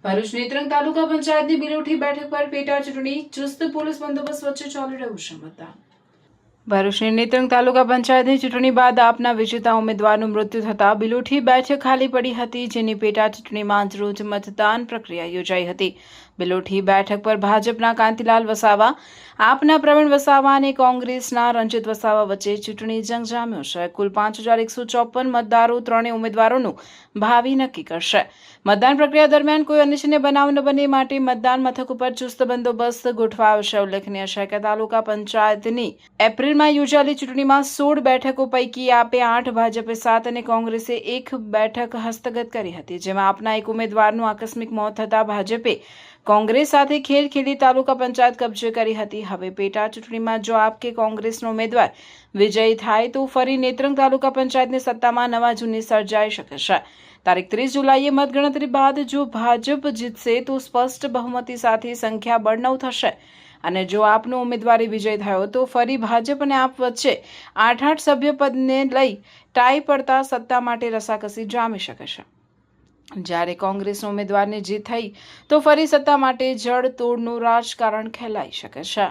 ભરૂચ નેત્રંગ તાલુકા પંચાયતની બિલોઠી બેઠક પર પેટા ચૂંટણી ચુસ્ત પોલીસ બંદોબસ્ત વચ્ચે ચાલી રહ્યું છે મતદાન। ભરૂચની નેત્રંગ તાલુકા પંચાયતની ચૂંટણી બાદ આપના વિજેતા ઉમેદવારનું મૃત્યુ થતાં બિલોઠી બેઠક ખાલી પડી હતી, જેની પેટા ચૂંટણીમાં આજરોજ મતદાન પ્રક્રિયા યોજાઈ હતી। બિલોઠી બેઠક પર ભાજપના કાંતિલાલ વસાવા, આપના પ્રવીણ વસાવા અને કોંગ્રેસના રંજીત વસાવા વચ્ચે ચૂંટણી જંગ જામ્યો છે। કુલ 5154 મતદારો ત્રણેય ઉમેદવારોનું ભાવિ નક્કી કરશે। મતદાન પ્રક્રિયા દરમિયાન કોઈ અનિચ્છનીય બનાવ ન બને માટે મતદાન મથક ઉપર ચુસ્ત બંદોબસ્ત ગોઠવાયો છે। ઉલ્લેખનીય છે કે તાલુકા પંચાયતની એપ્રિલમાં યોજાયેલી ચૂંટણીમાં 16 બેઠકો પૈકી આપે 8, ભાજપે 7 અને કોંગ્રેસે 1 બેઠક હસ્તગત કરી હતી, જેમાં આપના એક ઉમેદવારનું આકસ્મિક મોત થતાં ભાજપે કોંગ્રેસ સાથે ખેલ ખેલી તાલુકા પંચાયત કબજે કરી હતી। હવે પેટા ચૂંટણીમાં જો આપ કે કોંગ્રેસનો ઉમેદવાર વિજયી થાય તો ફરી નેત્રંગ તાલુકા પંચાયતની સત્તામાં નવા જૂની સર્જાઈ શકે છે। તારીખ 30 જુલાઈએ મતગણતરી બાદ જો ભાજપ જીતશે તો સ્પષ્ટ બહુમતી સાથે સંખ્યા બળ 9 થશે અને જો આપનો ઉમેદવારી વિજય થયો તો ફરી ભાજપ અને આપ વચ્ચે 8-8 સભ્ય પદને લઈ ટાઈ પડતા સત્તા માટે રસાકસી જામી શકે છે। જ્યારે કોંગ્રેસના ઉમેદવારની જીત થઈ તો ફરી સત્તા માટે જડ તોડનું રાજકારણ ખેલાઈ શકે છે।